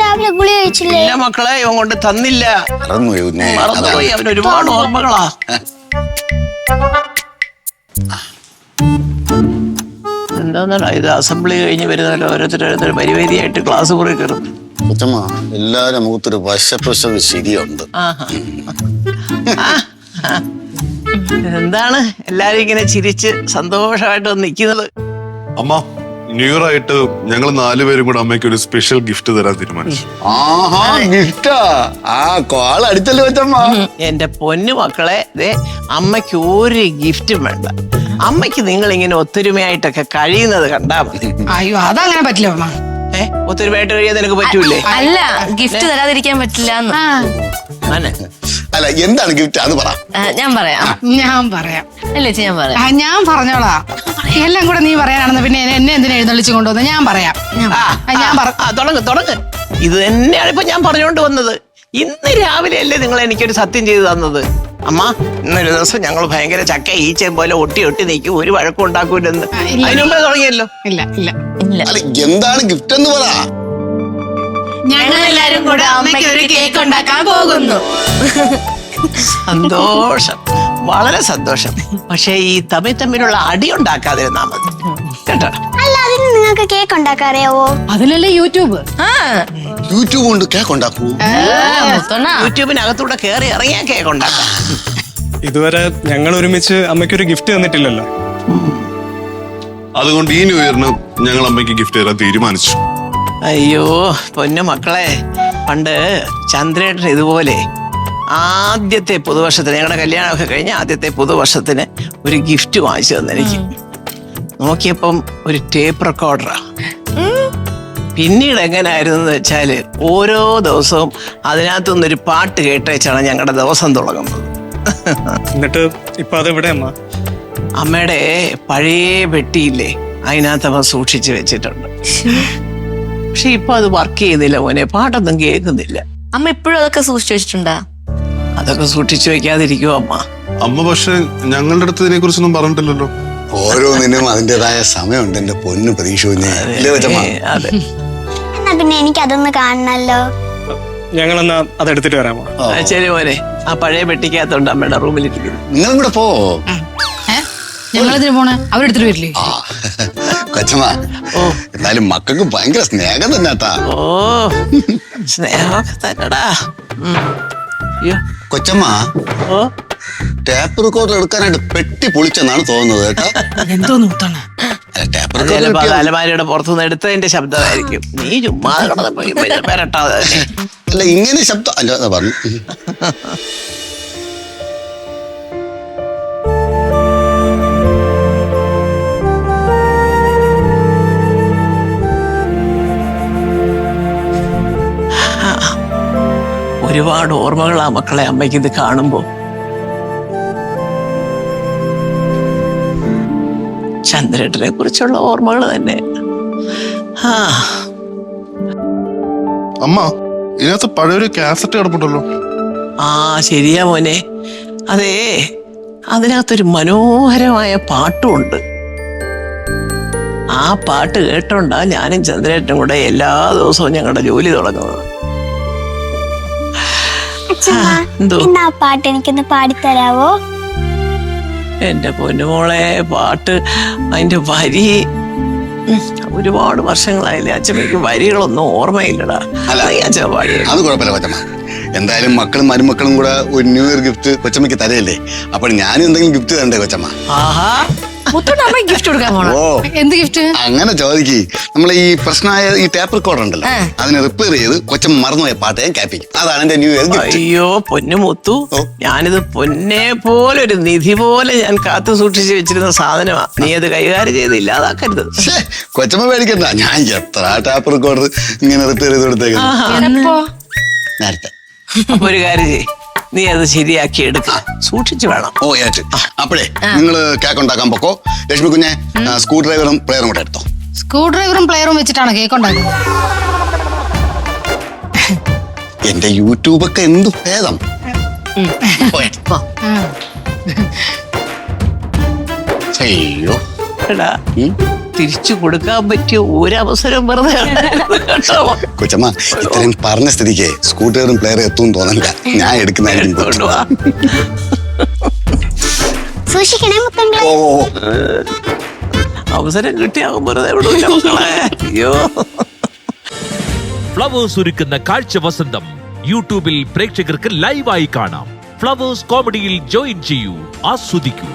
രാവിലെ ഗുളി കഴിച്ചില്ലേ? ഇല്ല മക്കളെ, ഇവൻ കൊണ്ട് തന്നില്ല. മറന്നുപോയി. അവന് ഒരുപാട് ഓർമ്മകളാ. എന്താന്നാ ഇത്, അസംബ്ലി കഴിഞ്ഞ് വരുന്നല്ലോ ഓരോരുത്തരോരുത്തർ പരിവേദിയായിട്ട് ക്ലാസ് മുറി കയറും. എല്ലാരും മുഖത്തൊരു വശപ്രശവ് ശരിയുണ്ട്. എന്താണ് എല്ലാരും ഇങ്ങനെ ചിരിച്ച് സന്തോഷമായിട്ട് നിൽക്കുന്നത്? അമ്മ, ന്യൂ ഇയർ ആയിട്ട് ഞങ്ങൾ 4 പേരും കൂടെ അമ്മയ്ക്ക് ഒരു സ്പെഷ്യൽ ഗിഫ്റ്റ് തരാൻ തീരുമാനിച്ചു. ഗിഫ്റ്റാ? കോൾ അടിച്ചല്ലോ കൊച്ചമ്മ. എന്റെ പൊന്നു മക്കളെ, അമ്മയ്ക്ക് ഒരു ഗിഫ്റ്റും വേണ്ട. അമ്മയ്ക്ക് നിങ്ങൾ ഇങ്ങനെ ഒത്തൊരുമയായിട്ടൊക്കെ കഴിയുന്നത് കണ്ടാ മതി. അയ്യോ, അതങ്ങനെ പറ്റില്ല അമ്മ. ഒത്തൊരുമയായിട്ട് കഴിയാൻ നിനക്ക് പറ്റൂലേ? അല്ല, ഗിഫ്റ്റ് തരാതിരിക്കാൻ പറ്റില്ല. അല്ല, എന്താണ് ഗിഫ്റ്റ് അത് പറ. ഞാൻ പറയാം. അല്ലേ ഞാൻ പറയാം. ഞാൻ പറഞ്ഞോളാ. എല്ലാം കൂടെ നീ പറയാനാണെന്ന് പിന്നെ എന്നെ എന്തിനാ എഴുന്നള്ളിച്ചു കൊണ്ടുവന്ന്? ഞാൻ പറയാം. തുടങ്ങ്. ഇത് തന്നെയാണ് ഇപ്പൊ ഞാൻ പറഞ്ഞുകൊണ്ട് വന്നത്. ഇന്ന് രാവിലെ അല്ലേ നിങ്ങൾ എനിക്കൊരു സത്യം ചെയ്തു തന്നത്? അമ്മ, ഇന്നൊരു ദിവസം ഞങ്ങൾ ഭയങ്കര ചക്ക ഈച്ചയും പോലെ ഒട്ടി നിൽക്കും, ഒരു വഴക്കം ഉണ്ടാക്കൂലെന്ന്. അതിന് മുമ്പേ തുടങ്ങിയല്ലോ. എന്താണ് ഗിഫ്റ്റ് എന്ന് പറ. ഞങ്ങൾ എല്ലാരും കൂടെ അമ്മയ്ക്ക് ഒരു കേക്ക് ഉണ്ടാക്കാൻ പോകുന്നു. സന്തോഷം, വളരെ സന്തോഷം. പക്ഷെ ഈ തമ്മിലുള്ള അടി ഉണ്ടാക്കാതിരുന്നാ മതി കേട്ടോ. അല്ല, അതിന് നിങ്ങൾക്ക് കേക്ക് ഉണ്ടാക്കാൻ അറിയാവോ? അതിലല്ലേ യൂട്യൂബ്. യൂട്യൂബ് കൊണ്ട് കേക്ക് ഉണ്ടാക്കൂ? യൂട്യൂബിനകത്തൂടെ കേറി ഇറങ്ങിയാ കേക്ക് ഉണ്ടാക്കാം. ഇതുവരെ ഞങ്ങൾ ഒരുമിച്ച് അമ്മയ്ക്കൊരു ഗിഫ്റ്റ് തന്നിട്ടില്ലല്ലോ. അതുകൊണ്ട് ഈ ന്യൂ ഇയറിന് ഞങ്ങൾ അമ്മയ്ക്ക് ഗിഫ്റ്റ് തരാൻ തീരുമാനിച്ചു. അയ്യോ പൊന്നു മക്കളെ, പണ്ട് ചന്ദ്രേട്ടൻ ഇതുപോലെ ആദ്യത്തെ പുതുവർഷത്തിന്, ഞങ്ങളുടെ കല്യാണമൊക്കെ കഴിഞ്ഞ് ആദ്യത്തെ പുതുവർഷത്തിന് ഒരു ഗിഫ്റ്റ് വാങ്ങിച്ചു തന്നെനിക്ക്. നോക്കിയപ്പം ഒരു ടേപ്പ് റെക്കോർഡറാ. പിന്നീട് എങ്ങനെയായിരുന്നു വെച്ചാല് ഓരോ ദിവസവും അതിനകത്തുനിന്നൊരു പാട്ട് കേട്ടേച്ചാണ് ഞങ്ങളുടെ ദിവസം തുടങ്ങുന്നത്. എന്നിട്ട് ഇപ്പൊ അതെവിടെ അമ്മ? അമ്മയുടെ പഴയ പെട്ടിയില്ലേ, അതിനകത്ത് അവ സൂക്ഷിച്ചു വെച്ചിട്ടുണ്ട്. പക്ഷെ ഇപ്പൊ അത് വർക്ക് ചെയ്യുന്നില്ല മോനെ, പാട്ടൊന്നും കേൾക്കുന്നില്ല. അമ്മ ഇപ്പോഴും അതൊക്കെ സൂക്ഷിച്ചു വെച്ചിട്ടുണ്ടാ? അതൊക്കെ സൂക്ഷിച്ചു വെക്കാതിരിക്കുവോ അമ്മ? അമ്മ പക്ഷെ ഞങ്ങളുടെ അടുത്ത് ഇതിനെ കുറിച്ചൊന്നും പറഞ്ഞിട്ടില്ലല്ലോ. ഓരോന്നിനും അതിൻ്റെതായ സമയമുണ്ട് എന്റെ പൊന്നു പ്രതീക്ഷ. അതെ, എന്നാ പിന്നെ എനിക്ക് അതൊന്ന് കാണണല്ലോ. ഞങ്ങളെന്നാ അതെടുത്തിട്ട് വരാമോ? ശരി മോനെ, ആ പഴയ പെട്ടിക്കകത്തുണ്ട് അമ്മയുടെ റൂമിലിരിക്കുന്നു. നിങ്ങളും കൂടെ പോ. ഞങ്ങളെന്തിനു പോണേ? അവരെടുത്തിട്ട് വരില്ലേ? കൊച്ചമ്മ, എന്നാലും മക്കൾക്ക് ഭയങ്കര സ്നേഹം തന്നെട്ടാ. ഓ, സ്നേഹമൊക്കെ തന്നെടാ. കൊച്ചമ്മ, ഓ, ടാപ്പ് റെക്കോർഡർ എടുക്കാനായിട്ട് പെട്ടി പൊളിച്ചെന്നാണ് തോന്നുന്നത് കേട്ടോ. എന്തോ നൂത്താണ്. ടാപ്പ് ചിലപ്പോ അലമാരിയുടെ പുറത്തുനിന്ന് എടുത്തതിന്റെ ശബ്ദമായിരിക്കും. നീ ചുമ്മാ വരട്ടാതെ. അല്ല, ഇങ്ങനെ ശബ്ദം അല്ല പറഞ്ഞു. ഒരുപാട് ഓർമ്മകളാ മക്കളെ അമ്മയ്ക്ക് ഇത് കാണുമ്പോ. ചന്ദ്രേട്ടനെ കുറിച്ചുള്ള ഓർമ്മകൾ തന്നെ. അമ്മ, ഇതിനകത്ത് പഴയൊരു കാസറ്റ് കിടപ്പുണ്ടല്ലോ. ശരിയാ മോനെ. അതേ, അതിനകത്തൊരു മനോഹരമായ പാട്ടുമുണ്ട്. ആ പാട്ട് കേട്ടോണ്ടാ ഞാനും ചന്ദ്രേട്ടനും കൂടെ എല്ലാ ദിവസവും ഞങ്ങളുടെ ജോലി തുടങ്ങുന്നത്. ആ പാട്ട് എനിക്കൊന്ന് പാടിത്തരാവോ? എന്റെ പൊന്നുമോളെ, പാട്ട് അതിന്റെ വരി ഒരുപാട് വർഷങ്ങളായില്ലേ അച്ഛമ്മയ്ക്ക് വരികളൊന്നും ഓർമ്മയില്ലടാ. അച്ഛൻ പാടി. അത് കുഴപ്പമില്ല കൊച്ചമ്മ. എന്തായാലും മക്കളും മരുമക്കളും കൂടെ ഒരു ന്യൂ ഇയർ ഗിഫ്റ്റ് കൊച്ചമ്മയ്ക്ക് തരയല്ലേ. അപ്പോൾ ഞാനും എന്തെങ്കിലും ഗിഫ്റ്റ് തരണ്ടേ കൊച്ചമ്മ? ഗിഫ്റ്റ് കൊടുക്കാൻ പോണോ? എന്ത് ഗിഫ്റ്റ്? അങ്ങനെ ചോദിക്ക്. നമ്മളെ ഈ പ്രശ്നമായ ഈ ടാപ്പ് റെക്കോർഡർ ഉണ്ടല്ലോ, അതിനെ റിപ്പയർ ചെയ്ത് കൊച്ചമ്മ മറന്നുപോയ പാട്ട് ഞാൻ ക്യാപ്പിക്കും. അതാണ് എന്റെ ന്യൂ ഇയർ ഗിഫ്റ്റ്. അയ്യോ പൊന്നു മുത്തു, ഞാനിത് പൊന്നെ പോലെ ഒരു നിധി പോലെ ഞാൻ കാത്തു സൂക്ഷിച്ചു വെച്ചിരുന്ന സാധനമാ. നീ അത് കൈകാര്യം ചെയ്ത് ഇല്ലാതാക്കരുത്. കൊച്ചമ്മ പേടിക്കണ്ട, ഞാൻ എത്ര ടാപ്പ് റെക്കോർഡർ ഇങ്ങനെ റിപ്പയർ ചെയ്ത് കൊടുത്തേക്കുന്നു നേരത്തെ. അപ്പൊ ഒരു കാര്യം ചെയ്യ്, നീ അത് ശരിയാക്കി എടുക്ക, സൂക്ഷിച്ചു വേണം. ഓ ഏറ്റ്. അപ്പോഴേ നിങ്ങള് കേക്ക് ഉണ്ടാക്കാൻ പൊക്കോ. ലക്ഷ്മി കുഞ്ഞെ സ്ക്രൂ ഡ്രൈവറും പ്ലെയറും കൂടെ എടുത്തോ. സ്ക്രൂ ഡ്രൈവറും പ്ലെയറും വെച്ചിട്ടാണ് കേക്ക് ഉണ്ടാക്കുന്നത്. എന്റെ യൂട്യൂബൊക്കെ എന്ത് ഭേദം. അയ്യോ എടാ, തിരിച്ചു കൊടുക്കാൻ പറ്റിയ ഒരവസരം വെറുതെ കേട്ടോ. കൊച്ചമ്മ ഇത്രയും പറഞ്ഞ സ്ഥിതിക്ക് സ്കൂട്ടറും പ്ലെയറും എത്തും തോന്നണ്ട, ഞാൻ എടുക്കുന്നതായിരിക്കും കൊണ്ടുവാ. സൂക്ഷിക്കണേ മുത്തങ്ങളെ. ഓ അവസരം കിട്ടിയാകും വെറുതെ വിടൂല മക്കളെ. അയ്യോ. ഫ്ലവേഴ്സ് ഒരുക്കുന്ന കാഴ്ച വസന്തം യൂട്യൂബിൽ പ്രേക്ഷകർക്ക് ലൈവായി കാണാം. ഫ്ലവേഴ്സ് കോമഡിയിൽ ജോയിൻ ചെയ്യൂ, ആസ്വദിക്കൂ.